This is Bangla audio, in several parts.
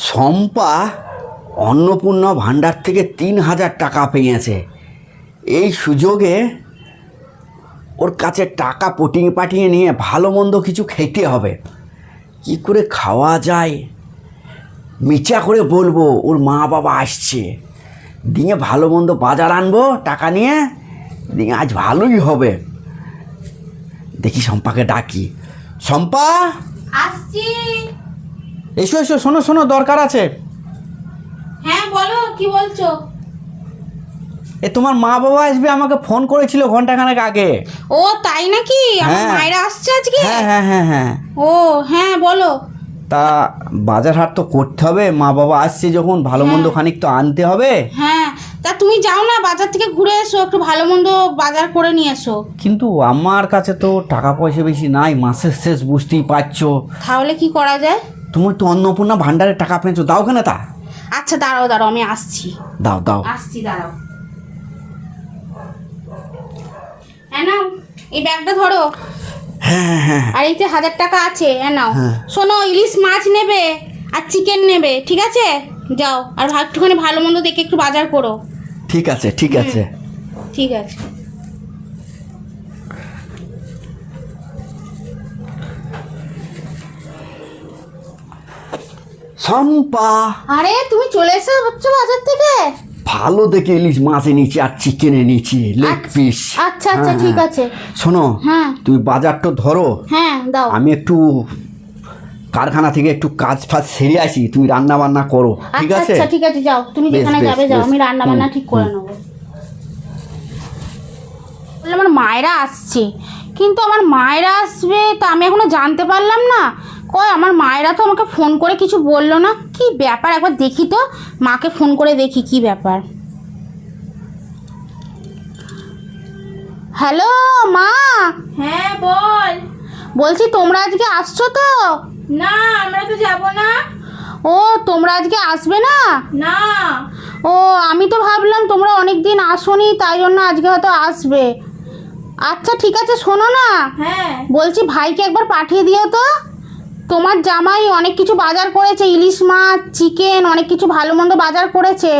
শম্পা অন্নপূর্ণা ভাণ্ডার থেকে ৩,০০০ টাকা পেয়েছে। এই সুযোগে ওর কাছে টাকা পাঠিয়ে নিয়ে ভালো মন্দ কিছু খেতে হবে। কি করে খাওয়া যায়, মিচা করে বলবো ওর মা বাবা আসছে, দিয়ে ভালো মন্দ বাজার আনবো টাকা নিয়ে, দিয়ে আজ ভালোই হবে। দেখি শম্পাকে ডাকি। শম্পা, আসছি। এসো এসো, শোনো শোনো, দরকার আছে। হ্যাঁ বলো, কি বলছো? এ তোমার মা বাবা আসবে, আমাকে ফোন করেছিল ঘন্টাখানেক আগে। ও তাই নাকি? আমার হ্যাঁ। মায়েরা আসছে আজকে? হ্যাঁ হ্যাঁ হ্যাঁ হ্যাঁ। ও হ্যাঁ বলো। তা বাজার হাট তো করতে হবে, মা বাবা আসছে যখন ভালো মন্দ খানিক তো আনতে হবে। হ্যাঁ, তা তুমি যাও না, বাজার থেকে ঘুরে এসো, একটু ভালো মন্দ বাজার করে নিয়ে এসো। কিন্তু আমার কাছে তো টাকা পয়সা বেশি নাই, মাসের শেষ, বুঝতেই পারছো। তাহলে কি করা যায়? তুমি তো অন্নপূর্ণা ভাণ্ডারে টাকা পেয়েছো, দাও কেন তা? আচ্ছা দাঁড়াও দাঁড়াও, আমি আসছি। দাও দাও। আসছি, দাঁড়াও। হ্যাঁ নাও, এই ব্যাগটা ধরো। হ্যাঁ হ্যাঁ। আর এইতে 1000 টাকা আছে, হ্যাঁ নাও। হ্যাঁ। শোনো, ইলিশ মাছ নেবে আর চিকেন নেবে, ঠিক আছে? যাও, আর একটুখানি ভালো মন্দ দেখে একটু বাজার করো। ঠিক আছে ঠিক আছে। ঠিক আছে। শম্পা, আরে তুমি চলে এসে হচ্ছে বাজার থেকে? ভালো দেখে ইলিশ মাছ এনেছি আর চিকেন এনেছি, লেগ পিস। আচ্ছা আচ্ছা, ঠিক আছে। শোনো, হ্যাঁ তুমি বাজারটা ধরো, হ্যাঁ দাও। আমি একটু কারখানা থেকে একটু কাজ ফাজ সেরে আসি, তুমি রান্না বান্না করো, ঠিক আচ্ছা আছে? আচ্ছা ঠিক আছে, যাও তুমি বেশ, যেখানে বেশ, যাবে যাও, বেশ। আমি রান্না বান্না ঠিক করে নেবো। বললে আমার মায়েরা আসছে, কিন্তু আমার মায়েরা আসবে তা আমি এখনো জানতে পারলাম না। কই আমার মায়েরা তো আমাকে ফোন করে কিছু বললো না, কি ব্যাপার? একবার দেখি তো, মাকে ফোন করে দেখি কি ব্যাপার। হ্যালো মা। হ্যাঁ বল। বলছি তোমরা আজকে আসছো তো? না, আমরা তো যাব না। ও তোমরা আজকে আসবে না? না। ও আমি তো ভাবলাম তোমরা অনেক দিন আসোনি, তাই জন্য আজকে হয়তো আসবে। আচ্ছা ঠিক আছে, শোনো না, হ্যাঁ বলছি ভাইকে একবার পাঠিয়ে দিও তো। তোমার জামাই অনেক কিছু বাজার করেছে, ইলিশ মাছ, চিকেন, অনেক কিছু ভালো মন্দ বাজার করেছে।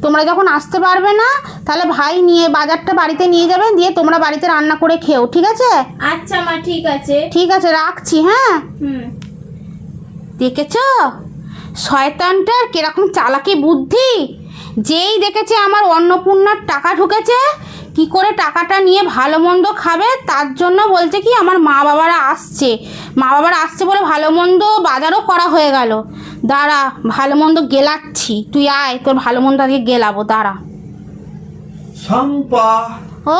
তোমরা যখন আসতে পারবে না, তাহলে ভাই নিয়ে বাজারটা বাড়িতে নিয়ে যাবে, দিয়ে তোমরা বাড়িতে রান্না করে খেও, ঠিক আছে? আচ্ছা মা, ঠিক আছে। ঠিক আছে, রাখছি। হ্যাঁ। হুম। দেখেছ শয়তানটার কিরকম চালাকি বুদ্ধি। যেই দেখেছে আমার অন্নপূর্ণার টাকা ঢুকেছে, কি করে টাকাটা নিয়ে ভালো মন্দ খাবে, তার জন্য বলছে কি আমার মা বাবারা আসছে। মা বাবারা আসছে বলে ভালো মন্দ বাজারও করা হয়ে গেল। দাঁড়া, ভালো মন্দ গেলাচ্ছি, তুই আয়, তোর ভালো মন্দ আজকে গেলাবো, দাঁড়া। শম্পা, ও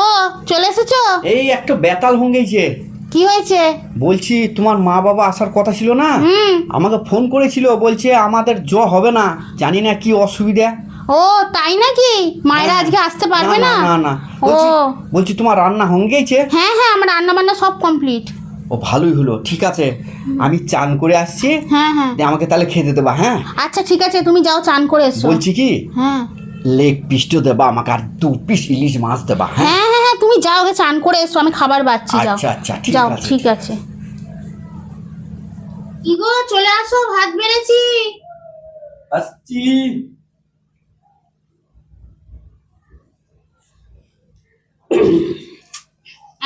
চলে এসেছো? এই একটা বেতাল হঙ্গেছে। কি হয়েছে? বলছি তোমার মা বাবা আসার কথা ছিল না, আমাকে ফোন করেছিল, বলছে আমাদের হবে না, জানি না কি অসুবিধা। ও তাই নাকি? মায়েরা আজকে আসতে পারবে না? না না, ও বলছি তোমার রান্না হঙ্গেছে? হ্যাঁ হ্যাঁ, আমার রান্না বান্না সব কমপ্লিট। ও ভালোই হলো, ঠিক আছে, আমি চান করে আসছি। হ্যাঁ হ্যাঁ। দিয়ে আমাকে তাহলে খেতে দেবা? হ্যাঁ আচ্ছা ঠিক আছে, তুমি যাও চান করে এসো। বলছি কি, হ্যাঁ লেগ পিসটা দেবা আমাকে, আর 2 পিস ইলিশ মাছ দেবা। হ্যাঁ হ্যাঁ হ্যাঁ হ্যাঁ, তুমি যাও, আগে চান করে এসো, আমি খাবার বাড়ছি। যাও আচ্ছা আচ্ছা, ঠিক যাও, আছে। ঠিক আছে। কি গো, চলে আসো, ভাত বেড়েছি। আসছি।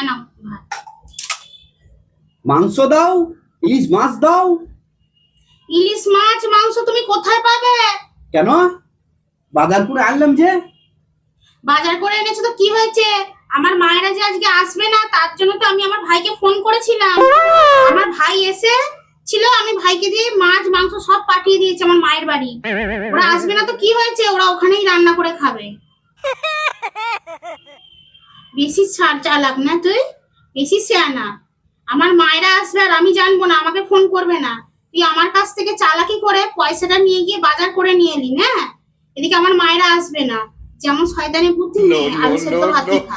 নাও ভাত। মাংস দাও, ইলিশ মাছ দাও। ইলিশ মাছ মাংস তুমি কোথায় পাবে? কেন, বাজার করে আনলাম যে। বাজার করে এনেছো তো কি হয়েছে? আমার মায়েরা যে আজকে আসবে না, তার জন্য তো আমি আমার ভাইকে ফোন করেছিলাম। আমার ভাই এসে ছিল, আমি ভাইকে দিয়ে মাছ মাংস সব পাঠিয়ে দিয়েছি আমার মায়ের বাড়ি। ওরা আসবে না তো কি হয়েছে, ওরা ওখানেই রান্না করে খাবে। বেশি চালাক না তুই, বেশি শেয়ানা। আমার মায়েরা আসবে আর আমি জানবো না, আমাকে ফোন করবে না। তুই আমার কাছ থেকে চালাকি করে পয়সাটা নিয়ে গিয়ে বাজার করে নিয়ে এলি না। এদিকে আমার মায়েরা আসবে না, যেমন শয়তানি বুদ্ধি নিয়ে আলু সেদ্ধ ভাত খা।